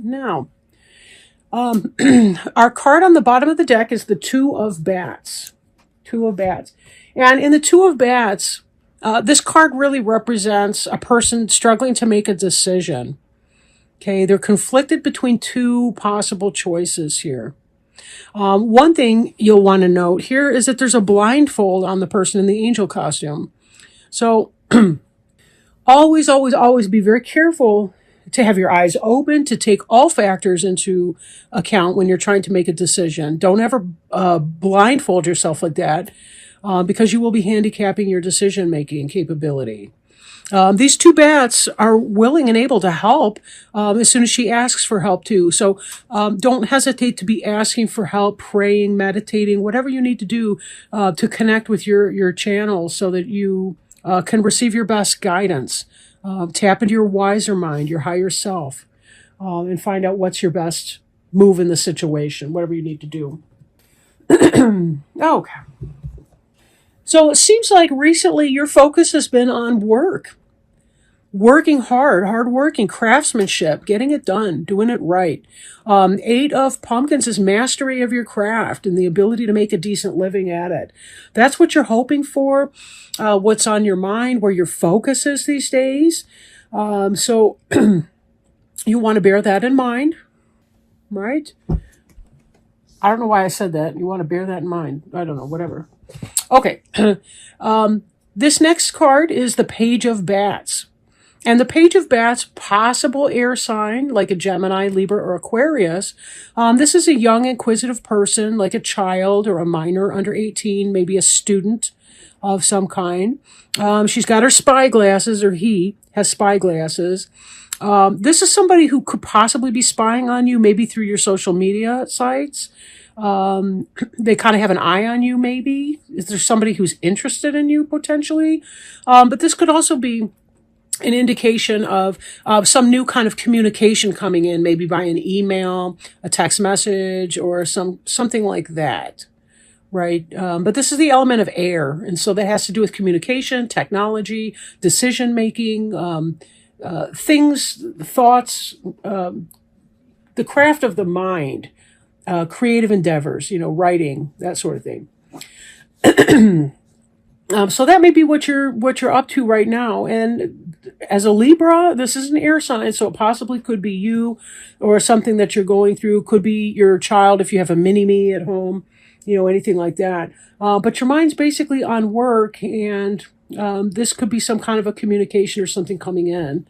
Now, our card on the bottom of the deck is the Two of Bats. Two of Bats. And in the Two of Bats, this card really represents a person struggling to make a decision. Okay, they're conflicted between two possible choices here. One thing you'll want to note here is that there's a blindfold on the person in the angel costume. So always, always, always be very careful to have your eyes open, to take all factors into account when you're trying to make a decision. Don't ever blindfold yourself like that because you will be handicapping your decision-making capability. These two bats are willing and able to help as soon as she asks for help too. So don't hesitate to be asking for help, praying, meditating, whatever you need to do to connect with your channel so that you can receive your best guidance. Tap into your wiser mind, your higher self, and find out what's your best move in the situation, whatever you need to do. Okay. So it seems like recently your focus has been on work. Working hard working, craftsmanship, getting it done, doing it right. Eight of Pumpkins is mastery of your craft and the ability to make a decent living at it. That's what you're hoping for, what's on your mind, where your focus is these days. So you want to bear that in mind, right? I don't know why I said that. You want to bear that in mind. I don't know, whatever. Okay. This next card is the Page of Bats. And the Page of Bats, possible air sign, like a Gemini, Libra, or Aquarius. This is a young, inquisitive person, like a child or a minor under 18, maybe a student of some kind. She's got her spy glasses, or he has spy glasses. This is somebody who could possibly be spying on you, maybe through your social media sites. They kind of have an eye on you, maybe. Is there somebody who's interested in you, potentially? But this could also be an indication of some new kind of communication coming in, maybe by an email, a text message, or something like that, right? But this is the element of air, and so that has to do with communication, technology, decision-making, things, thoughts, the craft of the mind, creative endeavors, writing, that sort of thing. So that may be what you're up to right now. And as a Libra, this is an air sign, so it possibly could be you or something that you're going through. Could be your child if you have a mini-me at home, anything like that. But your mind's basically on work, and this could be some kind of a communication or something coming in,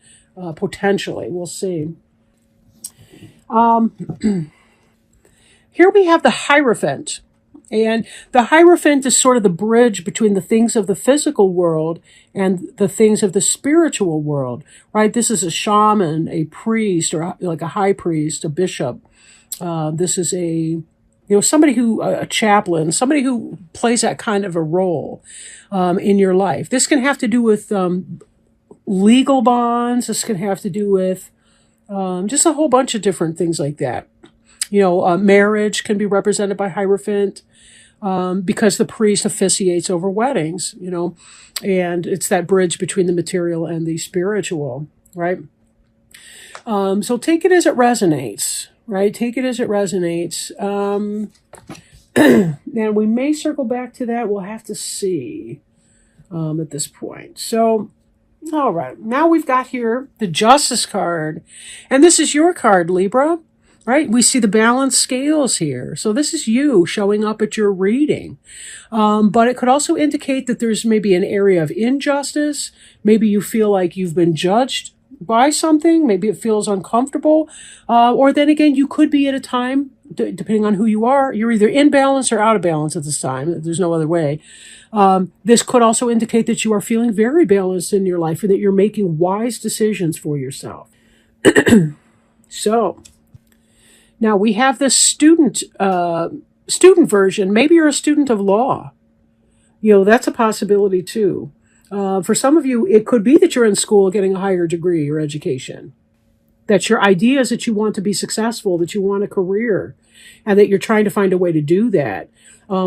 potentially. We'll see. Here we have the Hierophant. And the Hierophant is sort of the bridge between the things of the physical world and the things of the spiritual world, right? This is a shaman, a priest, or like a high priest, a bishop. This is somebody a chaplain, somebody who plays that kind of a role in your life. This can have to do with legal bonds. This can have to do with just a whole bunch of different things like that. Marriage can be represented by Hierophant because the priest officiates over weddings, and it's that bridge between the material and the spiritual, right? So take it as it resonates, right? Take it as it resonates. And we may circle back to that. We'll have to see at this point. So, all right. Now we've got here the Justice card. And this is your card, Libra. Right? We see the balanced scales here. So this is you showing up at your reading. But it could also indicate that there's maybe an area of injustice. Maybe you feel like you've been judged by something. Maybe it feels uncomfortable. Or then again, you could be at a time, depending on who you are, you're either in balance or out of balance at this time. There's no other way. This could also indicate that you are feeling very balanced in your life and that you're making wise decisions for yourself. So, now we have this student version. Maybe you're a student of law. That's a possibility too. For some of you, it could be that you're in school getting a higher degree or education. That your idea is that you want to be successful, that you want a career, and that you're trying to find a way to do that.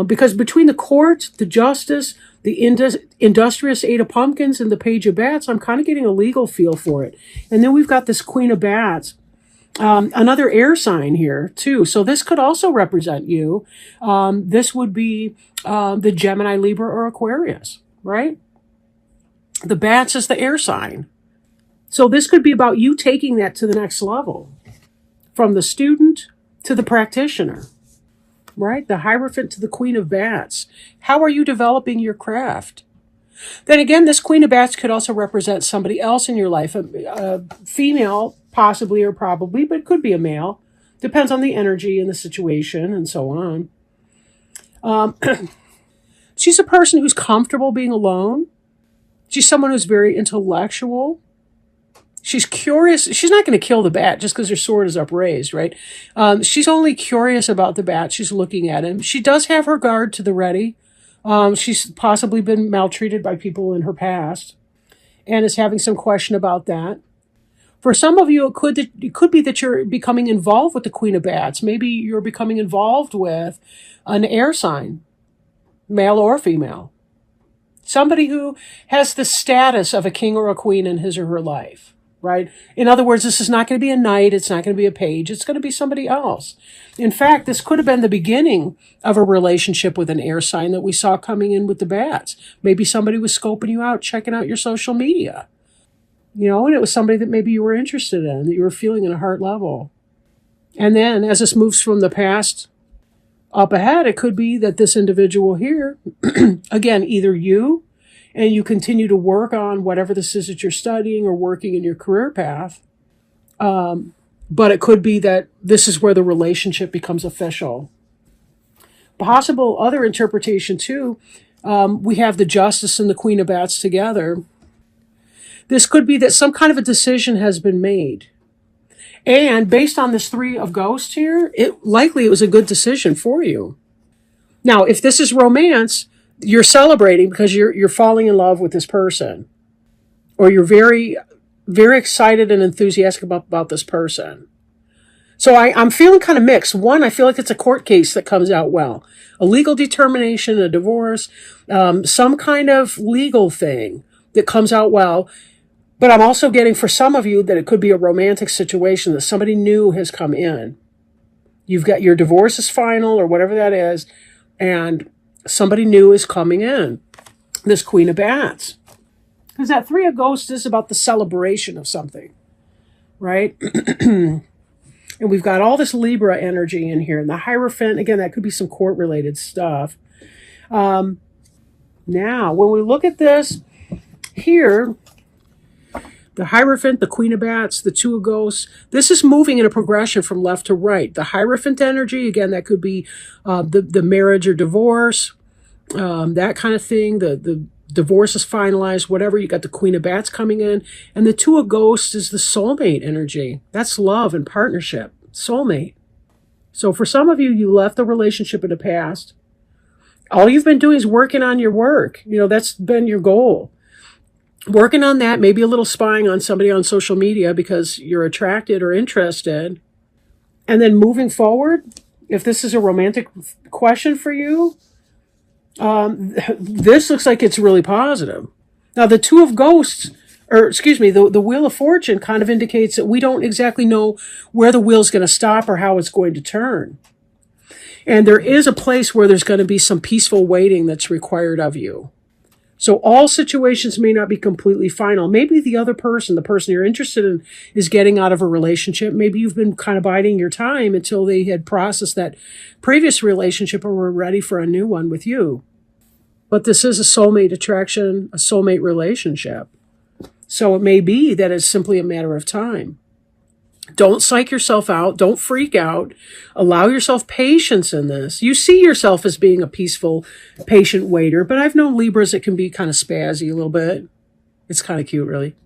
Because between the court, the justice, the industrious Eight of Pumpkins, and the Page of Bats, I'm kind of getting a legal feel for it. And then we've got this Queen of Bats. Another air sign here too. So this could also represent you. This would be the Gemini, Libra, or Aquarius, right? The bats is the air sign. So this could be about you taking that to the next level, from the student to the practitioner, right? The Hierophant to the Queen of Bats. How are you developing your craft? Then again, this Queen of Bats could also represent somebody else in your life, a female, possibly or probably, but it could be a male. Depends on the energy and the situation and so on. She's a person who's comfortable being alone. She's someone who's very intellectual. She's curious. She's not going to kill the bat just because her sword is upraised, right? She's only curious about the bat. She's looking at him. She does have her guard to the ready. She's possibly been maltreated by people in her past and is having some question about that. For some of you, it could be that you're becoming involved with the Queen of Bats. Maybe you're becoming involved with an air sign, male or female. Somebody who has the status of a king or a queen in his or her life, right? In other words, this is not going to be a knight. It's not going to be a page. It's going to be somebody else. In fact, this could have been the beginning of a relationship with an air sign that we saw coming in with the bats. Maybe somebody was scoping you out, checking out your social media. You know, and it was somebody that maybe you were interested in, that you were feeling at a heart level. And then as this moves from the past up ahead, it could be that this individual here, again, either you and you continue to work on whatever this is that you're studying or working in your career path. But it could be that this is where the relationship becomes official. Possible other interpretation too, we have the Justice and the Queen of Bats together. This could be that some kind of a decision has been made. And based on this Three of Ghosts here, it was a good decision for you. Now, if this is romance, you're celebrating because you're falling in love with this person. Or you're very, very excited and enthusiastic about this person. So I'm feeling kind of mixed. One, I feel like it's a court case that comes out well. A legal determination, a divorce, some kind of legal thing that comes out well. But I'm also getting for some of you that it could be a romantic situation that somebody new has come in. You've got your divorce is final or whatever that is, and somebody new is coming in. This Queen of Bats. Because that Three of Ghosts is about the celebration of something, right? And we've got all this Libra energy in here. And the Hierophant, again, that could be some court-related stuff. Now, when we look at this here, the Hierophant, the Queen of Bats, the Two of Ghosts, this is moving in a progression from left to right. The Hierophant energy, again, that could be the marriage or divorce, that kind of thing. The divorce is finalized, whatever. You got the Queen of Bats coming in. And the Two of Ghosts is the soulmate energy. That's love and partnership, soulmate. So for some of you, you left the relationship in the past. All you've been doing is working on your work. You know, that's been your goal. Working on that, maybe a little spying on somebody on social media because you're attracted or interested. And then moving forward, if this is a romantic question for you, this looks like it's really positive. Now, the Two of Ghosts, the Wheel of Fortune kind of indicates that we don't exactly know where the wheel's going to stop or how it's going to turn. And there is a place where there's going to be some peaceful waiting that's required of you. So all situations may not be completely final. Maybe the other person, the person you're interested in, is getting out of a relationship. Maybe you've been kind of biding your time until they had processed that previous relationship or were ready for a new one with you. But this is a soulmate attraction, a soulmate relationship. So it may be that it's simply a matter of time. Don't psych yourself out. Don't freak out. Allow yourself patience in this. You see yourself as being a peaceful, patient waiter, but I've known Libras that can be kind of spazzy a little bit. It's kind of cute, really.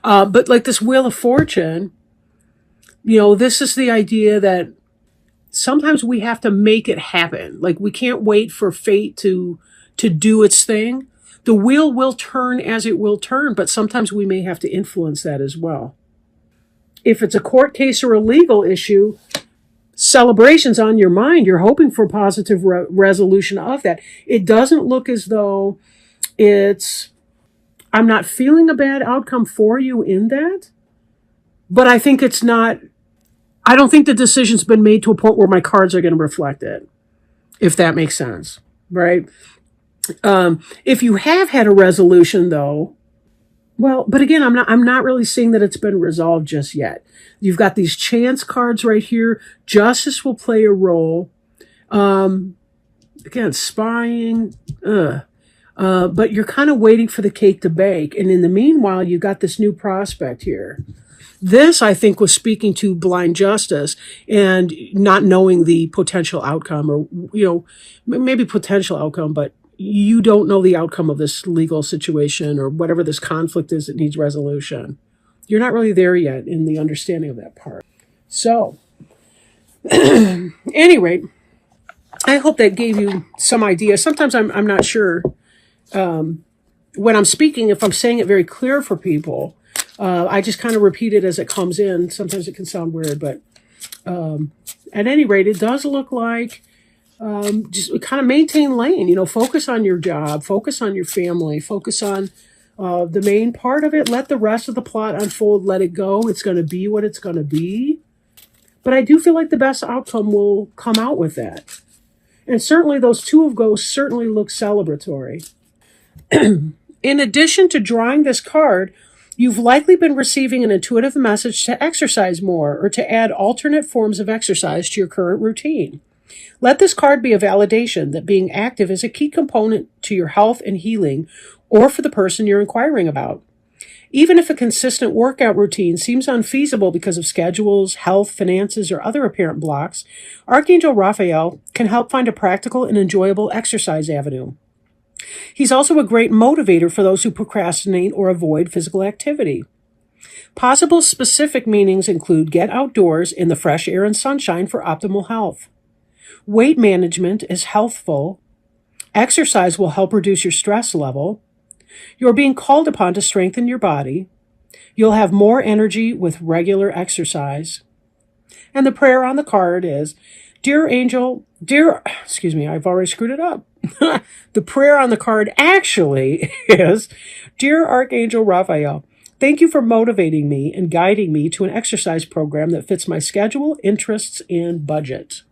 But like this Wheel of Fortune, you know, this is the idea that sometimes we have to make it happen. Like we can't wait for fate to do its thing. The wheel will turn as it will turn, but sometimes we may have to influence that as well. If it's a court case or a legal issue, celebration's on your mind. You're hoping for positive resolution of that. It doesn't look as though I'm not feeling a bad outcome for you in that, but I think it's not I don't think the decision's been made to a point where my cards are going to reflect it, if that makes sense, right? If you have had a resolution, though, well, but again, I'm not really seeing that it's been resolved just yet. You've got these chance cards right here. Justice will play a role. Again, spying. But you're kind of waiting for the cake to bake. And in the meanwhile, you got this new prospect here. This, I think, was speaking to blind justice and not knowing the potential outcome, or, maybe potential outcome, but you don't know the outcome of this legal situation or whatever this conflict is that needs resolution. You're not really there yet in the understanding of that part. So, at any rate, I hope that gave you some idea. Sometimes I'm not sure when I'm speaking, if I'm saying it very clear for people. I just kind of repeat it as it comes in. Sometimes it can sound weird, but at any rate, it does look like just kind of maintain lane. Focus on your job, focus on your family, focus on the main part of it. Let the rest of the plot unfold. Let it go. It's going to be what it's going to be. But I do feel like the best outcome will come out with that. And certainly those Two of Ghosts certainly look celebratory. In addition to drawing this card, you've likely been receiving an intuitive message to exercise more or to add alternate forms of exercise to your current routine. Let this card be a validation that being active is a key component to your health and healing, or for the person you're inquiring about. Even if a consistent workout routine seems unfeasible because of schedules, health, finances, or other apparent blocks, Archangel Raphael can help find a practical and enjoyable exercise avenue. He's also a great motivator for those who procrastinate or avoid physical activity. Possible specific meanings include get outdoors in the fresh air and sunshine for optimal health. Weight management is healthful. Exercise will help reduce your stress level. You're being called upon to strengthen your body. You'll have more energy with regular exercise. And the prayer on the card is, I've already screwed it up. The prayer on the card actually is, Dear Archangel Raphael, thank you for motivating me and guiding me to an exercise program that fits my schedule, interests, and budget.